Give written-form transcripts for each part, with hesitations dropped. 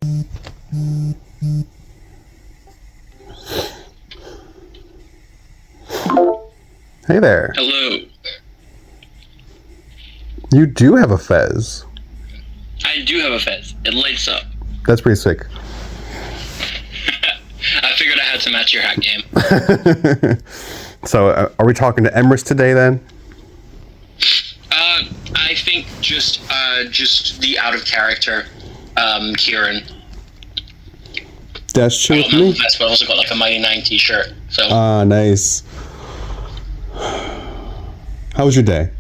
Hey there. Hello. You do have a fez. I do have a fez. It lights up. That's pretty sick. I figured I had to match your hat game. So, are we talking to Emrys today then? I think just the out of character, Kieran. That's true I with got my me. vest, but I also got like a Mighty 9 t-shirt. So. Ah, nice. How was your day?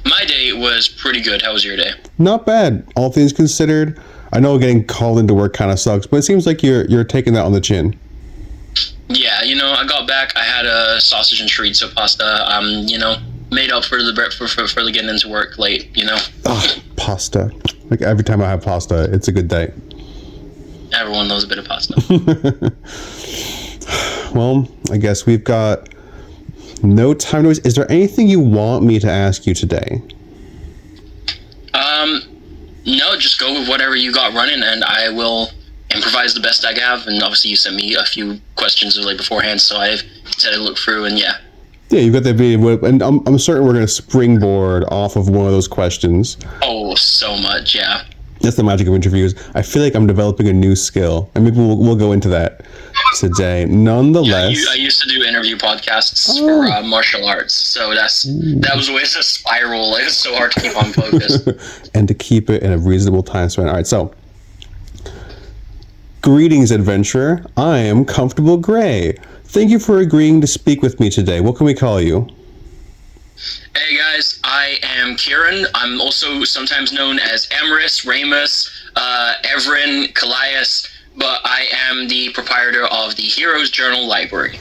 My day was pretty good. How was your day? Not bad, all things considered. I know getting called into work kind of sucks, but it seems like you're taking that on the chin. Yeah, I got back. I had a sausage and chorizo pasta. Made up for the getting into work late. Ah, pasta. Like every time I have pasta, it's a good day. Everyone loves a bit of pasta. Well, I guess we've got no time to waste. Is there anything you want me to ask you today? No, just go with whatever you got running, and I will improvise the best I have. And obviously, you sent me a few questions like beforehand, so I've said I look through, and yeah. Yeah, you've got that video, and I'm certain we're going to springboard off of one of those questions. Oh, so much, yeah. That's the magic of interviews. I feel like I'm developing a new skill, and maybe we'll go into that today. Nonetheless, I used to do interview podcasts for martial arts, so that was always a spiral. It was so hard to keep on focus. and to keep it in a reasonable time span. All right, so greetings, adventurer. I am Comfortable Gray. Thank you for agreeing to speak with me today. What can we call you? Hey guys, I am Kieran. I'm also sometimes known as Emrys, Ramus, Everin, Callias, but I am the proprietor of the Heroes Journal Library.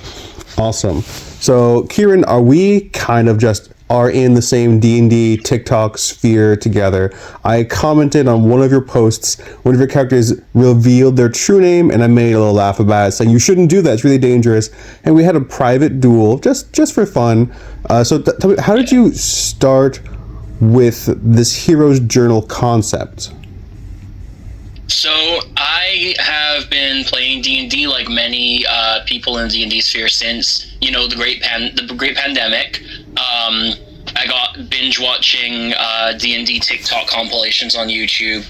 Awesome. So, Kieran, are we kind of just are in the same D&D TikTok sphere together? I commented on one of your posts, one of your characters revealed their true name, and I made a little laugh about it, saying you shouldn't do that, it's really dangerous. And we had a private duel, just for fun. So tell me, how did you start with this Hero's Journal concept? So I have been playing D&D like many people in the D&D sphere since the great pandemic. I got binge watching D&D TikTok compilations on YouTube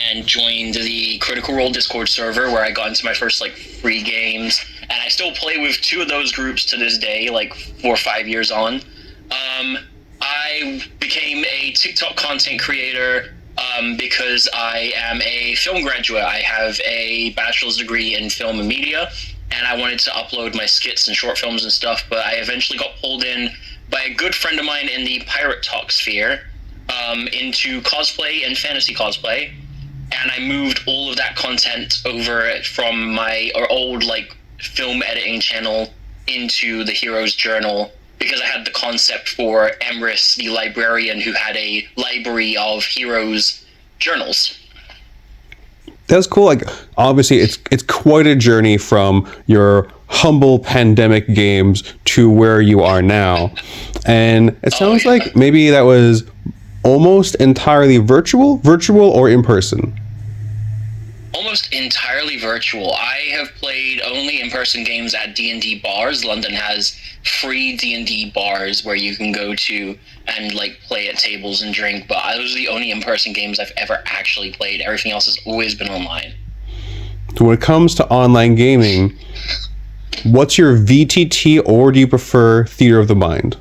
and joined the Critical Role Discord server where I got into my first free games, and I still play with two of those groups to this day, 4 or 5 years on. I became a TikTok content creator because I am a film graduate. I have a bachelor's degree in film and media, and I wanted to upload my skits and short films and stuff, but I eventually got pulled in by a good friend of mine in the Pirate Talk sphere into cosplay and fantasy cosplay, and I moved all of that content over from my old film editing channel into the Heroes Journal, because I had the concept for Emrys, the librarian, who had a library of heroes' journals. That's cool. Obviously, it's quite a journey from your humble pandemic games to where you are now, and it sounds like maybe that was almost entirely virtual or in person. Almost entirely virtual. I have played only in-person games at D&D bars. London has free D&D bars where you can go to and play at tables and drink, but those are the only in-person games I've ever actually played. Everything else has always been online. So when it comes to online gaming, what's your VTT, or do you prefer Theater of the Mind?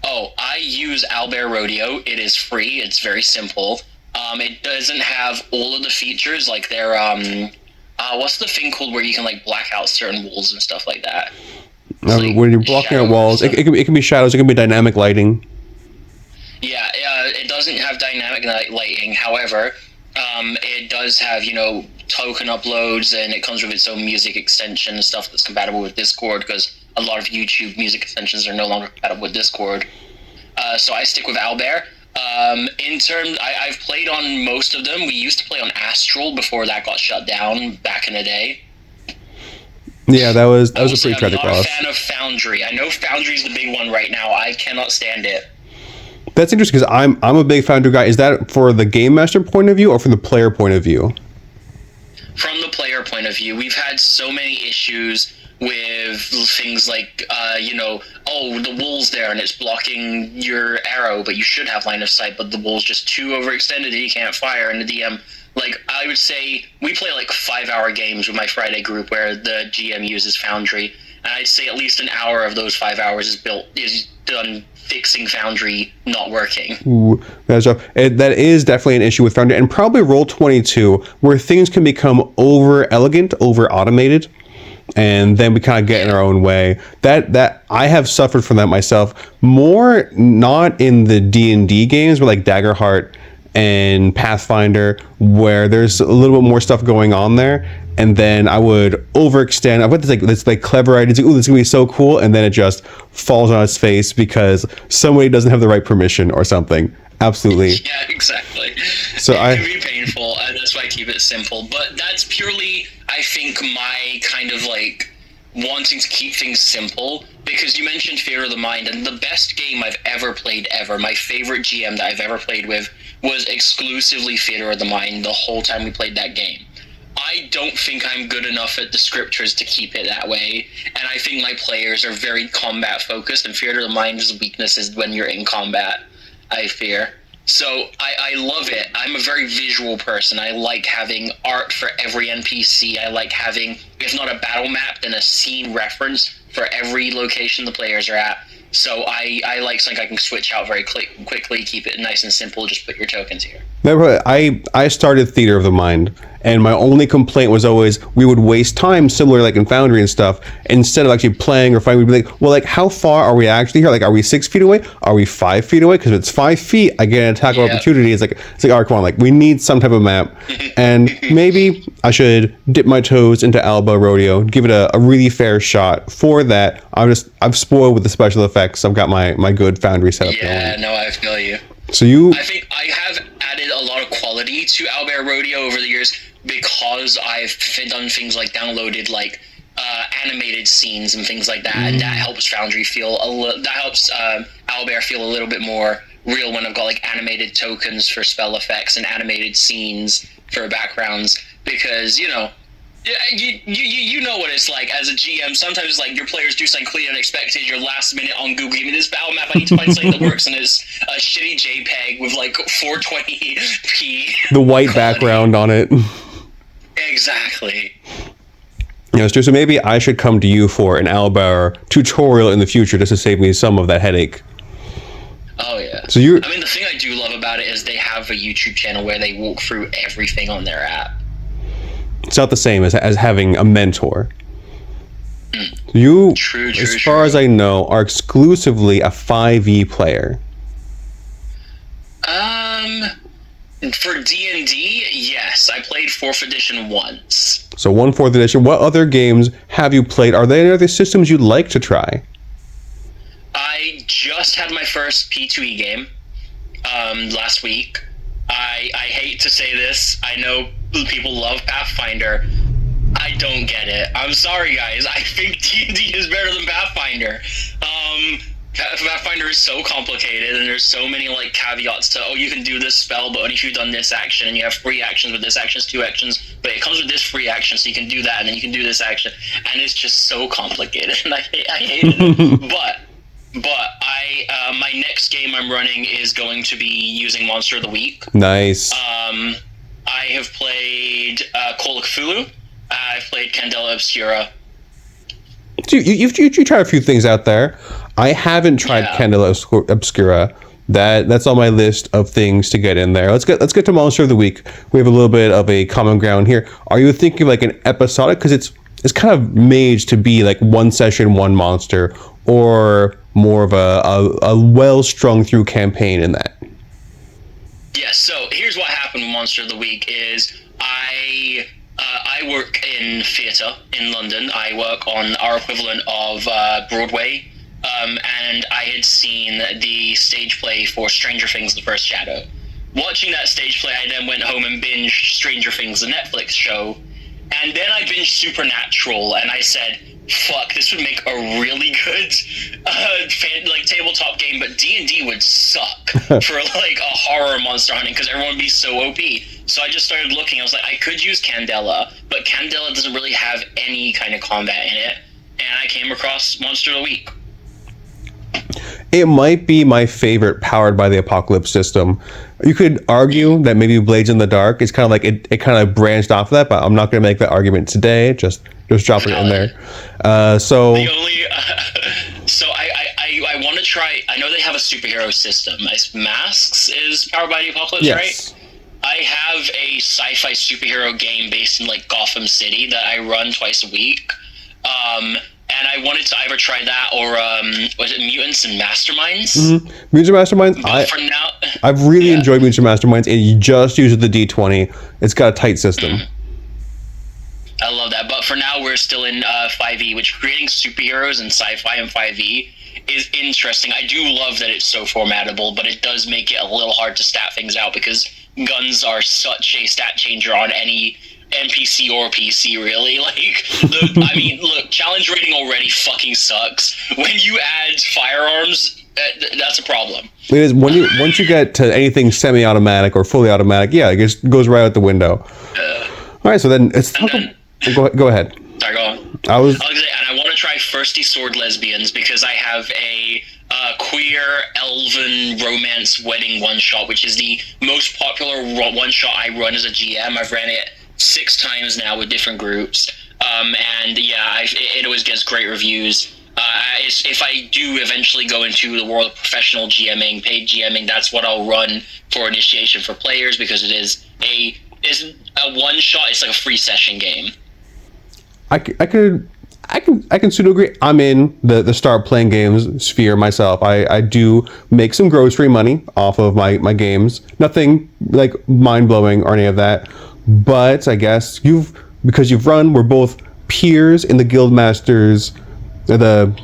Oh, I use Owlbear Rodeo. It is free. It's very simple. It doesn't have all of the features, like their, what's the thing called where you can black out certain walls and stuff like that? When you're blocking out walls, it can be shadows, it can be dynamic lighting. Yeah, it doesn't have dynamic lighting. However, it does have, token uploads, and it comes with its own music extension and stuff that's compatible with Discord, because a lot of YouTube music extensions are no longer compatible with Discord. So I stick with Owlbear. I've played on most of them. We used to play on Astral before that got shut down back in the day. Yeah, that was a pretty tragic loss. I'm not a fan of Foundry. I know Foundry's the big one right now. I cannot stand it. That's interesting because I'm a big Foundry guy. Is that for the game master point of view or from the player point of view? From the player point of view, we've had so many issues with things like, oh, the wall's there and it's blocking your arrow, but you should have line of sight, but the wall's just too overextended and you can't fire, and the DM... Like, I would say we play like 5-hour games with my Friday group where the GM uses Foundry, and I'd say at least an hour of those 5 hours is done fixing Foundry not working. Ooh, that is definitely an issue with Foundry, and probably Roll20 where things can become over elegant, over automated, and then we kind of get in our own way. That I have suffered from that myself. More not in the D&D games, but like Daggerheart and Pathfinder, where there's a little bit more stuff going on there, and then I would overextend. I've got this clever idea, oh, this is gonna be so cool, and then it just falls on its face because somebody doesn't have the right permission or something. Absolutely. Yeah, exactly. So it can be painful, and that's why I keep it simple. But that's purely, I think, my kind of like wanting to keep things simple, because you mentioned Fear of the Mind, and the best game I've ever played ever, my favorite GM that I've ever played with, was exclusively Theater of the Mind the whole time we played that game. I don't think I'm good enough at the scriptures to keep it that way, and I think my players are very combat focused, and Theater of the Mind's weakness is when you're in combat, I fear. So I love it. I'm a very visual person. I like having art for every NPC. I like having, if not a battle map, then a scene reference for every location the players are at. So I like something I can switch out very quickly, keep it nice and simple, just put your tokens here. I started Theater of the Mind, and my only complaint was always we would waste time, similar like in Foundry and stuff, instead of actually playing or fighting. We'd be like, well, like how far are we actually here? Like, are we 6 feet away? Are we 5 feet away? Because if it's 5 feet, I get an attack of opportunity. It's like, all right, come on, like we need some type of map, and maybe I should dip my toes into Alba Rodeo, give it a really fair shot. For that, I've spoiled with the special effects. I've got my good Foundry setup. Yeah, going. no, I feel you. So I think I have added a lot of quality to Owlbear Rodeo over the years because I've done things like downloaded like animated scenes and things like that, and that helps Foundry feel helps Owlbear feel a little bit more real when I've got like animated tokens for spell effects and animated scenes for backgrounds, because you know what it's like as a GM. Sometimes it's like your players do something completely unexpected. You're last minute on Google, give me this battle map. I need to find something that works, and it's a shitty JPEG with like 420p. The white background on it. Exactly. Yeah, so maybe I should come to you for an Owlbear tutorial in the future just to save me some of that headache. Oh yeah. So I mean, the thing I do love about it is they have a YouTube channel where they walk through everything on their app. It's not the same as having a mentor. You, as far as I know, are exclusively a 5e player. For D&D, yes. I played 4th edition once. So 4th edition. What other games have you played? Are there any other systems you'd like to try? I just had my first P2E game last week. I hate to say this. I know people love Pathfinder. I don't get it. I'm sorry, guys. I think D&D is better than Pathfinder. Pathfinder is so complicated, and there's so many like caveats to, oh, you can do this spell, but only if you've done this action, and you have 3 actions, but this action's 2 actions, but it comes with this free action, so you can do that, and then you can do this action, and it's just so complicated, and I hate it. But my next game I'm running is going to be using Monster of the Week. Nice. I have played Call of Cthulhu. I've played Candela Obscura. You tried a few things out there. I haven't tried Candela Obscura. That's on my list of things to get in there. Let's get to Monster of the Week. We have a little bit of a common ground here. Are you thinking of like an episodic? Because it's kind of made to be like one session, one monster, or more of a well strung through campaign in that? Yeah, so here's what happened with Monster of the Week is I work in theatre in London. I work on our equivalent of Broadway, and I had seen the stage play for Stranger Things: The First Shadow. Watching that stage play, I then went home and binged Stranger Things, the Netflix show, and And then I binged Supernatural, and I said, fuck, this would make a really good tabletop game, but D&D would suck for like a horror monster hunting because everyone would be so OP. So I just started looking. I was like, I could use Candela, but Candela doesn't really have any kind of combat in it. And I came across Monster of the Week. It might be my favorite powered by the Apocalypse system. You could argue that maybe Blades in the Dark is kind of like it kind of branched off of that, but I'm not going to make that argument today. Just dropping it in there. So the only so I want to try. I know they have a superhero system. Masks is powered by the Apocalypse, yes. Right? I have a sci-fi superhero game based in like Gotham City that I run twice a week. And I wanted to either try that or was it Mutants and Masterminds? Mm-hmm. Mutants and Masterminds. I've really enjoyed Mutants and Masterminds, and you just use the D20. It's got a tight system. I love that, but for now we're still in 5e, which creating superheroes and sci-fi in 5e is interesting. I do love that it's so formatable, but it does make it a little hard to stat things out because guns are such a stat changer on any NPC or PC, really. I mean, look, challenge rating already fucking sucks. When you add firearms, that's a problem. It is once you get to anything semi-automatic or fully automatic, yeah, it just goes right out the window. All right, so then it's go ahead. Sorry, go on. I was gonna say, and I want to try Thirsty Sword Lesbians because I have a queer elven romance wedding one shot, which is the most popular one shot I run as a GM. I've ran it 6 times now with different groups, and yeah, it always gets great reviews. If I do eventually go into the world of professional GMing, paid GMing, that's what I'll run for initiation for players because it is a one shot. It's like a free session game. I can pseudo agree. I'm in the start playing games sphere myself. I do make some grocery money off of my games. Nothing like mind blowing or any of that. But I guess we're both peers in the guild masters, the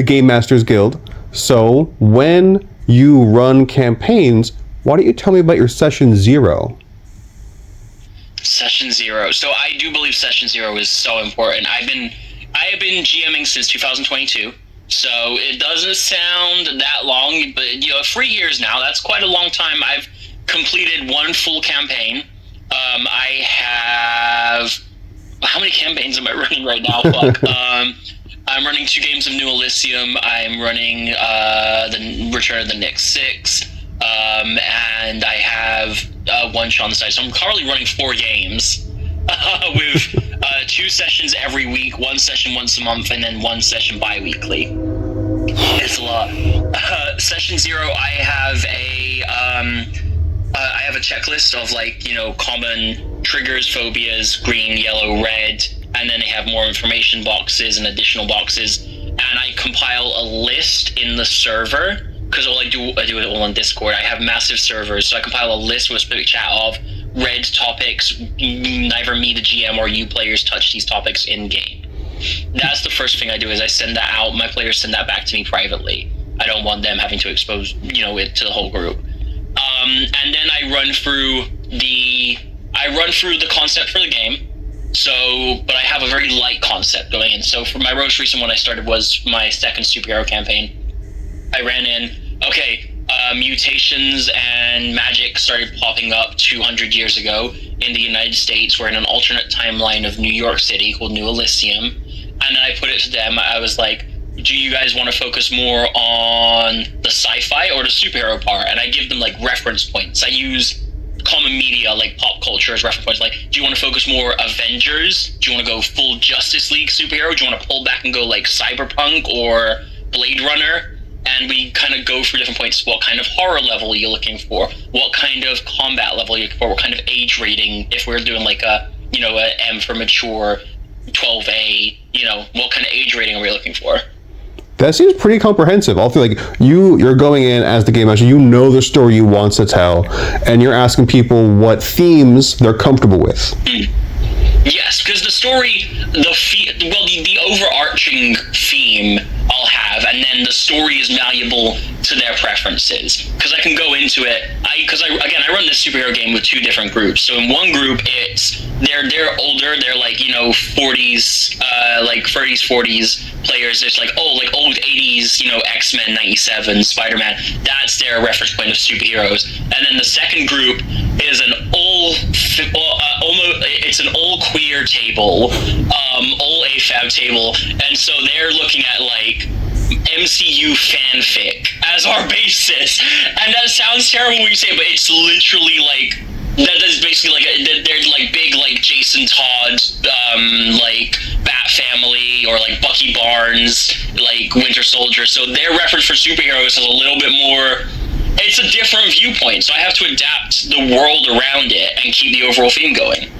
game masters guild. So when you run campaigns, why don't you tell me about your session 0? Session 0. So I do believe session 0 is so important. I have been GMing since 2022. So it doesn't sound that long, but 3 years now. That's quite a long time. I've completed 1 full campaign. I have... How many campaigns am I running right now? Fuck. I'm running 2 games of New Elysium. I'm running the Return of the Nyx 6. And I have 1 shot on the side. So I'm currently running 4 games with 2 sessions every week, 1 session once a month, and then 1 session bi-weekly. It's a lot. Session 0, I have a checklist of common triggers, phobias, green, yellow, red, and then they have more information boxes and additional boxes. And I compile a list in the server because I do it all on Discord. I have massive servers, so I compile a list with a specific chat of red topics. Neither me, the GM, or you players touch these topics in game. That's the first thing I do is I send that out. My players send that back to me privately. I don't want them having to expose it to the whole group. And then I run through the concept for the game. So, but I have a very light concept going in. So for my most recent one I started was my second superhero campaign. I ran in, mutations and magic started popping up 200 years ago in the United States. We're in an alternate timeline of New York City called New Elysium. And then I put it to them, I was like, do you guys want to focus more on the sci-fi or the superhero part? And I give them reference points. I use common media like pop culture as reference points. Do you want to focus more Avengers? Do you want to go full Justice League superhero? Do you want to pull back and go Cyberpunk or Blade Runner? And we kind of go through different points. What kind of horror level you're looking for? What kind of combat level you're looking for? What kind of age rating? If we're doing a M for mature, 12A, what kind of age rating are we looking for? That seems pretty comprehensive. I feel like you're going in as the game master. You know the story you want to tell, and you're asking people what themes they're comfortable with. Yes, because the story, the overarching theme I'll have, and then the story is malleable to their preferences. Because I can go into it, I run this superhero game with 2 different groups. So in one group, it's they're older. They're like 40s, like 30s, 40s players. There's like old 80s, X-Men '97, Spider-Man. That's their reference point of superheroes. And then the second group is an it's an all queer table, all AFAB table, and so they're looking at like MCU fanfic as our basis. And that sounds terrible when you say it, but it's literally like that is basically like they're like big like Jason Todd, like Bat Family, or like Bucky Barnes, like Winter Soldier. So their reference for superheroes is a little bit more. It's a different viewpoint, so I have to adapt the world around it and keep the overall theme going.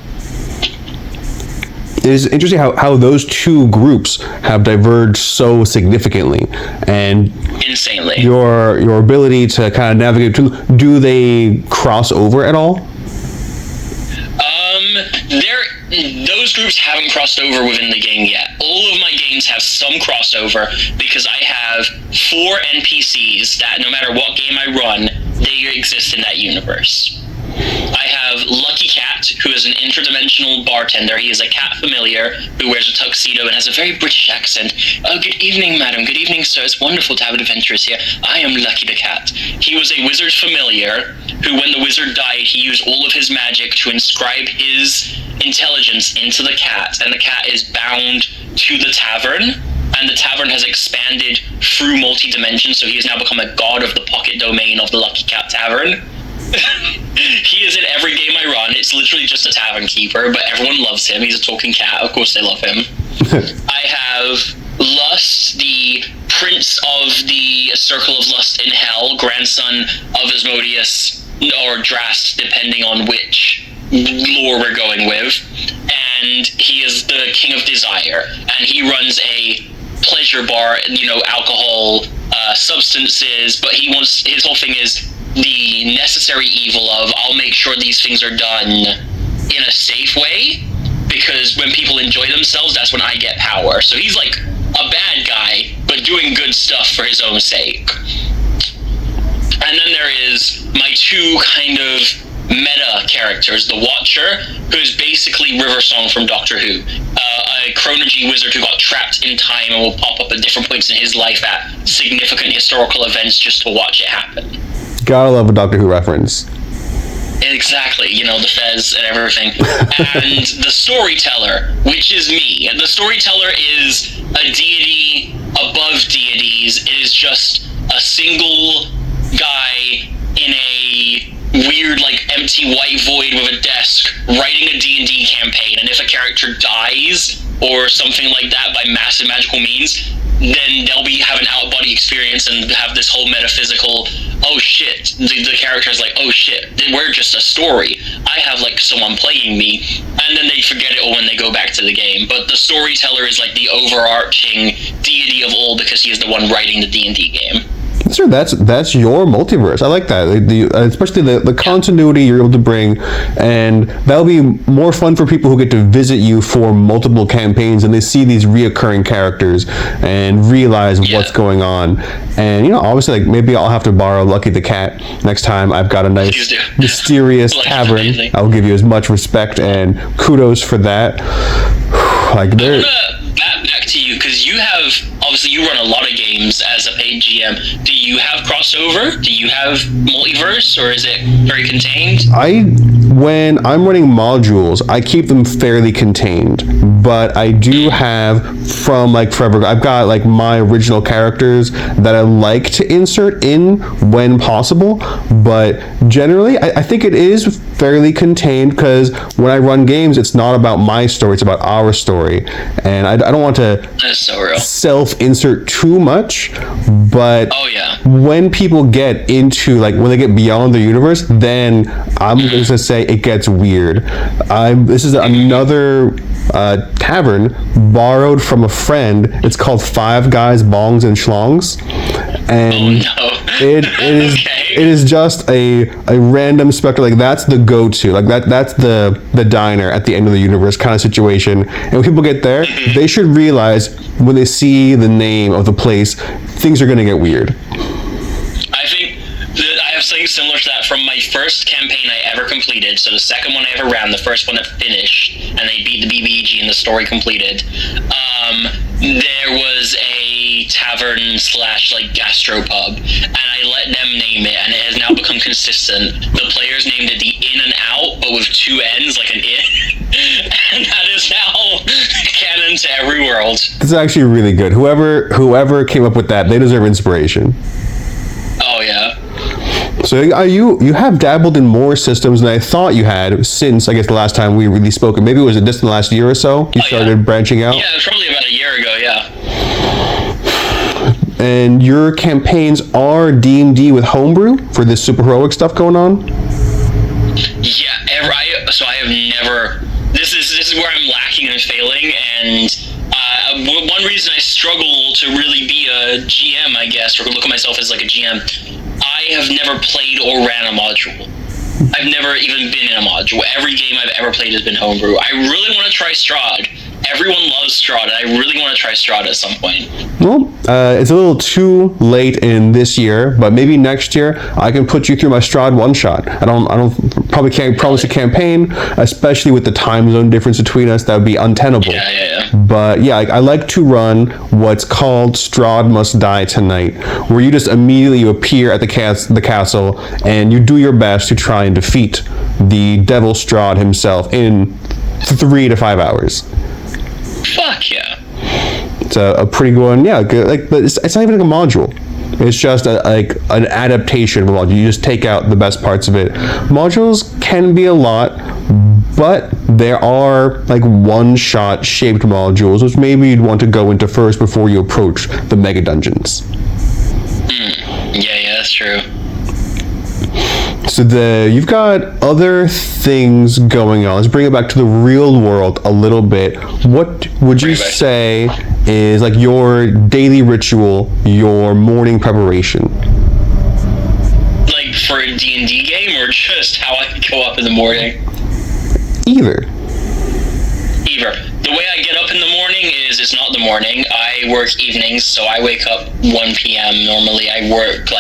It is interesting how those two groups have diverged so significantly, and insanely. Your ability to kind of navigate do they cross over at all? Those groups haven't crossed over within the game yet. All of my games have some crossover because I have 4 NPCs that no matter what game I run, they exist in that universe. I have Lucky Cat, who is an interdimensional bartender. He is a cat familiar who wears a tuxedo and has a very British accent. Oh, good evening, madam. Good evening, sir. It's wonderful to have adventurers here. I am Lucky the Cat. He was a wizard familiar who, when the wizard died, he used all of his magic to inscribe his intelligence into the cat, and the cat is bound to the tavern, and the tavern has expanded through multi-dimensions, so he has now become a god of the pocket domain of the Lucky Cat Tavern. He is in every game I run. It's literally just a tavern keeper, but everyone loves him. He's a talking cat. Of course they love him. I have Lust, the prince of the Circle of Lust in Hell, grandson of Asmodeus, or Drast, depending on which lore we're going with. And he is the king of desire. And he runs a pleasure bar, alcohol, substances, but his whole thing is the necessary evil of, I'll make sure these things are done in a safe way, because when people enjoy themselves, that's when I get power. So he's like a bad guy, but doing good stuff for his own sake. And then there is my 2 kind of meta characters, the Watcher, who is basically River Song from Doctor Who, a chronology wizard who got trapped in time and will pop up at different points in his life at significant historical events just to watch it happen. Gotta love a Doctor Who reference. Exactly, the Fez and everything. And the Storyteller, which is me. And the Storyteller is a deity above deities. It is just a single guy in a weird, like, empty white void with a desk writing a D&D campaign. And if a character dies or something like that by massive magical means, then they'll have an out-of-body experience and have this whole metaphysical, oh shit, the character's like, oh shit, we're just a story. I have like someone playing me, and then they forget it all when they go back to the game. But the Storyteller is like the overarching deity of all because he is the one writing the D&D game. Sure, that's your multiverse. I like that, especially the continuity you're able to bring, and that'll be more fun for people who get to visit you for multiple campaigns and they see these reoccurring characters and realize what's going on. And obviously, like, maybe I'll have to borrow Lucky the Cat next time I've got a nice mysterious tavern. I'll give you as much respect and kudos for that. Like, there. Back to you, because you have, obviously you run a lot of games as a paid GM. Do you have crossover? Do you have multiverse, or is it very contained? When I'm running modules, I keep them fairly contained, but I do have, from like forever, I've got like my original characters that I like to insert in when possible, but generally I think it is fairly contained, because when I run games, it's not about my story, it's about our story, and I don't want to self-insert too much, but when people get into, like, when they get beyond the universe, then I'm going to say it gets weird. This is another tavern borrowed from a friend. It's called Five Guys, Bongs, and Schlongs, and it is just a random specter. Like, that's the go-to. Like, that's the diner at the end of the universe kind of situation. And when people get there, they should realize when they see the name of the place, things are going to get weird. I think that I have something similar to that from my first campaign I ever completed, so the second one I ever ran, the first one that finished, and they beat the BBEG and the story completed, there was a tavern slash like gastropub, and I let them name it, and it has now become consistent. The players named it the In and Out, but with two N's, like an in, and that is now canon to every world. This is actually really good. Whoever came up with that, they deserve inspiration. Oh yeah. So you have dabbled in more systems than I thought you had since, I guess, the last time we really spoke. Maybe it was just in the last year or so you started branching out? Yeah, it was probably about a year ago, yeah. And your campaigns are D&D with homebrew for this super heroic stuff going on? Yeah, I have never... This is where I'm lacking and failing, and one reason I struggle to really be a GM, I guess, or look at myself as like a GM, I have never played or ran a module. I've never even been in a module. Every game I've ever played has been homebrew. I really want to try Strahd. Everyone loves Strahd, and I really want to try Strahd at some point. Well, it's a little too late in this year, but maybe next year I can put you through my Strahd one-shot. I probably can't promise a campaign, especially with the time zone difference between us. That would be untenable. Yeah. But yeah, I like to run what's called Strahd Must Die Tonight, where you just immediately appear at the castle and you do your best to try and defeat the Devil Strahd himself in 3 to 5 hours. Fuck yeah. It's a pretty good one. Yeah, good, but it's not even like a module. It's just an adaptation of a module. You just take out the best parts of it. Modules can be a lot, but there are like one-shot shaped modules, which maybe you'd want to go into first before you approach the mega dungeons. Yeah, that's true. So you've got other things going on. Let's bring it back to the real world a little bit. What would you say is like your daily ritual, your morning preparation? Like for a D&D game, or just how I go up in the morning? Either. The way I get up in the morning is, it's not the morning. I work evenings, so I wake up 1 p.m. Normally I work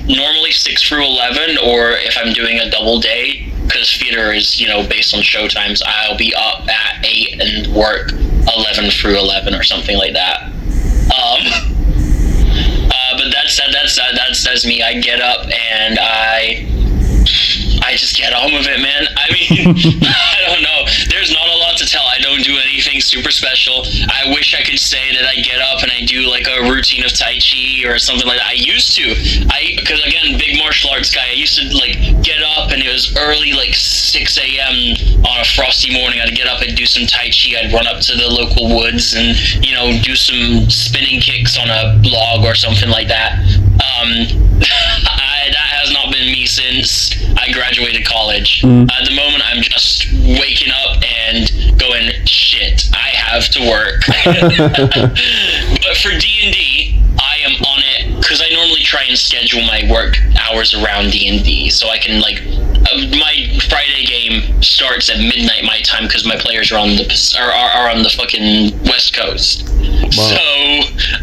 normally 6 through 11, or if I'm doing a double day, because theater is, based on show times, I'll be up at 8 and work 11 through 11 or something like that. But that's me. I get up and I just get on with it, man. I mean, I don't know. There's not a lot to tell. I don't do anything super special. I wish I could say that I get up and I do like a routine of Tai Chi or something like that. I used to. Because again, big martial arts guy, I used to like get up and it was early, like 6 a.m. on a frosty morning. I'd get up and do some Tai Chi. I'd run up to the local woods and, do some spinning kicks on a log or something like that. That has not been me since I graduated college. At the moment, I'm just waking up and going, shit, I have to work. But for D&D, I am on it because I normally try and schedule my work hours around D&D, so I can my Friday game starts at midnight my time because my players are on the fucking West Coast. Wow. So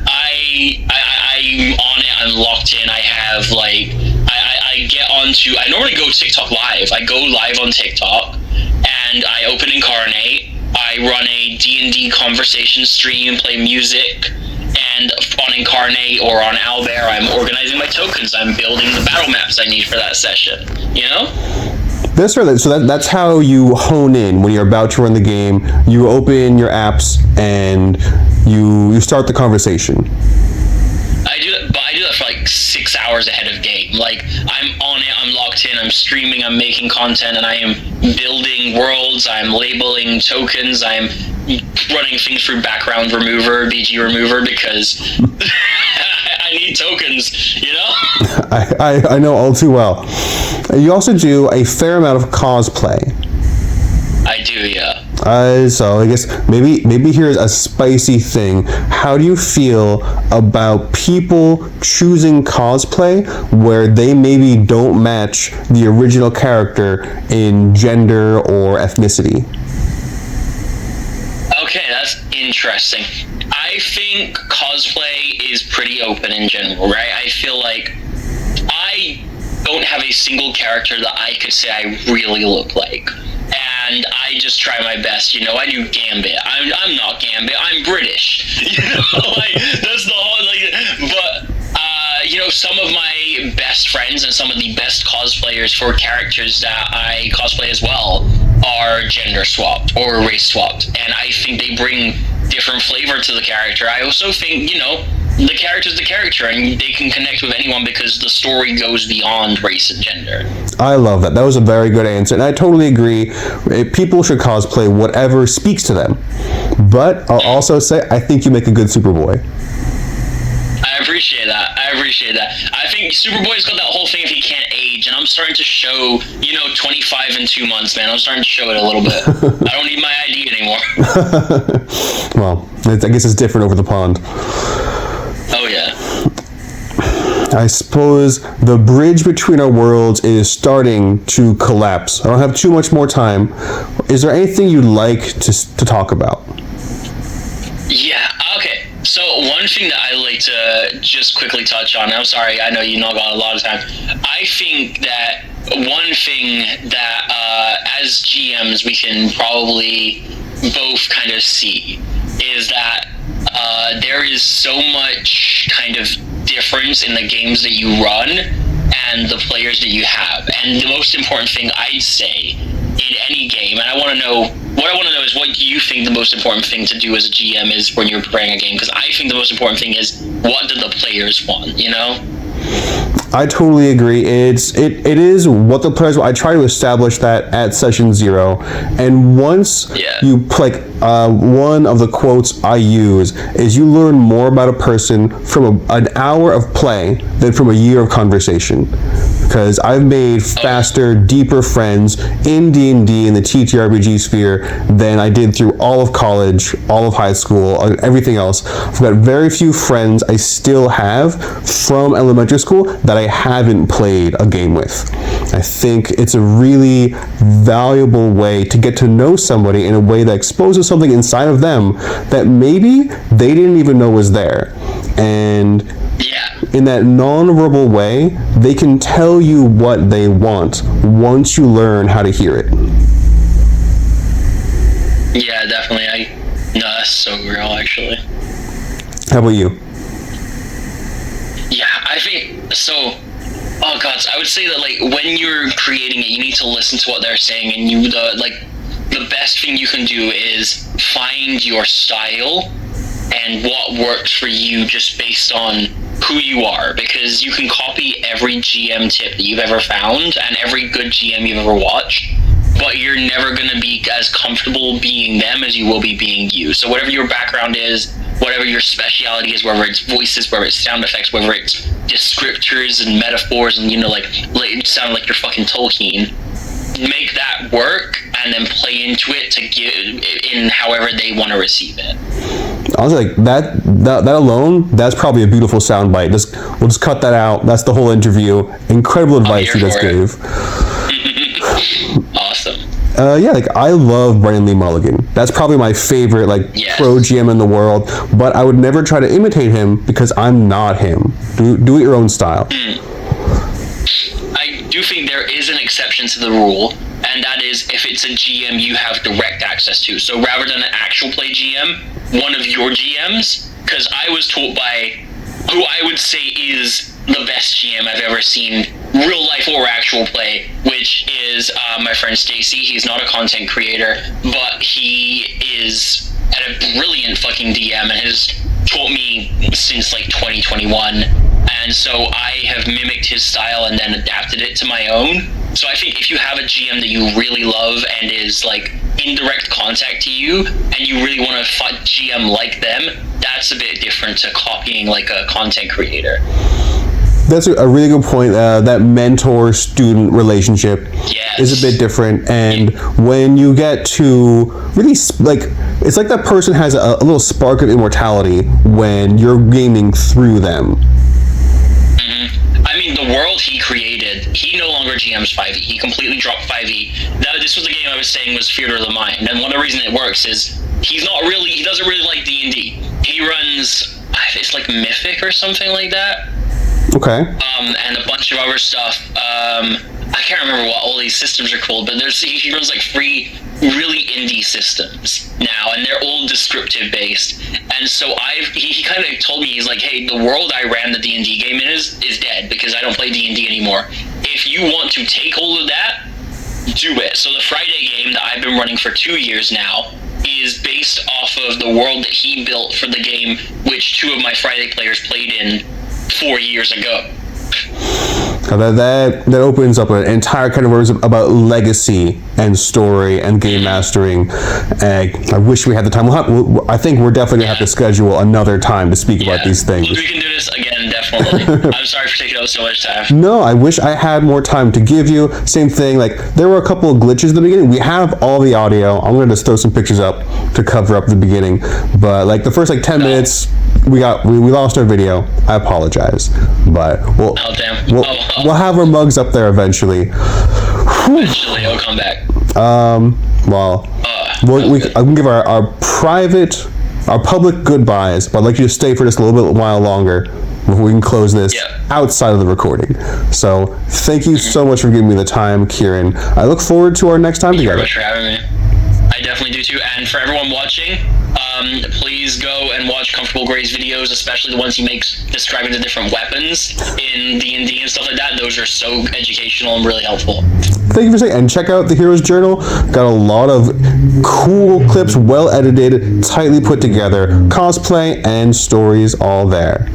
I'm on it. I'm locked in. I have I get onto. I normally go TikTok live. I go live on TikTok, and I open Incarnate. I run a D&D conversation stream, play music, and on Incarnate or on Owlbear, I'm organizing my tokens. I'm building the battle maps I need for that session. That's right. So that's how you hone in when you're about to run the game. You open your apps and you start the conversation. I do that for like 6 hours ahead of game. I'm on it, I'm locked in, I'm streaming, I'm making content, and I am building worlds, I'm labeling tokens, I'm running things through background remover, BG remover, because I need tokens, I know all too well. You also do a fair amount of cosplay. I do, yeah. So I guess maybe here's a spicy thing. How do you feel about people choosing cosplay where they maybe don't match the original character in gender or ethnicity? Okay, that's interesting. I think cosplay is pretty open in general, right? I feel like I don't have a single character that I could say I really look like. And I just try my best, you know. I do Gambit. I'm not Gambit. I'm British, you know. Like, that's the whole, like. But you know, some of my best friends and some of the best cosplayers for characters that I cosplay as well are gender swapped or race swapped, and I think they bring different flavor to the character. I also think, you know, the character's the character, and they can connect with anyone because the story goes beyond race and gender. I love that. That was a very good answer, and I totally agree. People should cosplay whatever speaks to them. But I'll also say, I think you make a good Superboy. I appreciate that. I think Superboy's got that whole thing if he can't age, and I'm starting to show, you know, 25 in 2 months, man. I'm starting to show it a little bit. I don't need my ID anymore. Well, I guess it's different over the pond. Oh, yeah. I suppose the bridge between our worlds is starting to collapse. I don't have too much more time. Is there anything you'd like to talk about? Yeah, okay. So one thing that I like to just quickly touch on, I'm sorry, I know you not got a lot of time. I think that one thing that as GMs we can probably both kind of see is that there is so much kind of difference in the games that you run and the players that you have. And the most important thing I'd say in any game, and what I want to know is what you think the most important thing to do as a GM is when you're playing a game, because I think the most important thing is what do the players want, you know? I totally agree. It is what the players want. I try to establish that at session 0, and once you like one of the quotes I use is you learn more about a person from an hour of play than from a year of conversation. Because I've made faster, deeper friends in D&D in the TTRPG sphere than I did through all of college, all of high school, and everything else. I've got very few friends I still have from elementary school that I haven't played a game with. I think it's a really valuable way to get to know somebody in a way that exposes something inside of them that maybe they didn't even know was there. And in that non-verbal way, they can tell you what they want once you learn how to hear it. Yeah, definitely. No, that's so real, actually. How about you? Yeah, I think so. Oh god, I would say that like when you're creating it, you need to listen to what they're saying, and the best thing you can do is find your style and what works for you just based on who you are, because you can copy every GM tip that you've ever found and every good GM you've ever watched, but you're never going to be as comfortable being them as you will be being you. So whatever your background is, whatever your speciality is, whether it's voices, whether it's sound effects, whether it's descriptors and metaphors, and like you sound like you're fucking Tolkien, make that work and then play into it to give in however they want to receive it. I was like, that alone, that's probably a beautiful soundbite. We'll just cut that out. That's the whole interview. Incredible advice you just gave. Awesome. I love Brennan Lee Mulligan. That's probably my favorite pro GM in the world, but I would never try to imitate him because I'm not him. Do it your own style. I do think there is an exception to the rule, and that is if it's a GM you have direct access to. So rather than an actual play GM, one of your GMs, because I was taught by who I would say is the best GM I've ever seen, real life or actual play, which is my friend Stacy. He's not a content creator, but he is a brilliant fucking DM and has taught me since 2021. And so I have mimicked his style and then adapted it to my own. So I think if you have a GM that you really love and is in direct contact to you, and you really want to GM like them, that's a bit different to copying a content creator. That's a really good point. That mentor-student relationship is a bit different, and when you get to really it's like that person has a little spark of immortality when you're gaming through them. I mean, the world he created, he no longer GMs 5e. He completely dropped 5e. Now, this was the game I was saying was Theater of the Mind, and one of the reasons it works is he doesn't really like D&D. He runs, it's Mythic or something like that. Okay. And a bunch of other stuff. I can't remember what all these systems are called, but he runs like 3 really indie systems now, and they're all descriptive based. And so he kind of told me, he's like, hey, the world I ran the D&D game in is dead because I don't play D&D anymore. If you want to take all of that, do it. So the Friday game that I've been running for 2 years now is based off of the world that he built for the game, which 2 of my Friday players played in 4 years ago. That opens up an entire kind of words about legacy and story and game mastering. I wish we had the time. I think we're definitely going to have to schedule another time to speak about these things. We can do this again, definitely. I'm sorry for taking up so much time. No, I wish I had more time to give you. Same thing, like, there were a couple of glitches at the beginning. We have all the audio. I'm going to just throw some pictures up to cover up the beginning. But, like, the first, 10 minutes, we lost our video. I apologize. But we'll have our mugs up there eventually. Eventually, it'll come back. I can give our public goodbyes, but I'd like you to stay for just a little bit while longer before we can close this outside of the recording. So thank you so much for giving me the time, Kieran. I look forward to our next time together. Thank you very much for having me. I definitely do too. And for everyone watching, please go and watch Comfortable Gray's videos, especially the ones he makes describing the different weapons in D&D and stuff like that. Those are so educational and really helpful. Thank you for saying, and check out the Hero's Journal. Got a lot of cool clips, well edited, tightly put together, cosplay and stories all there.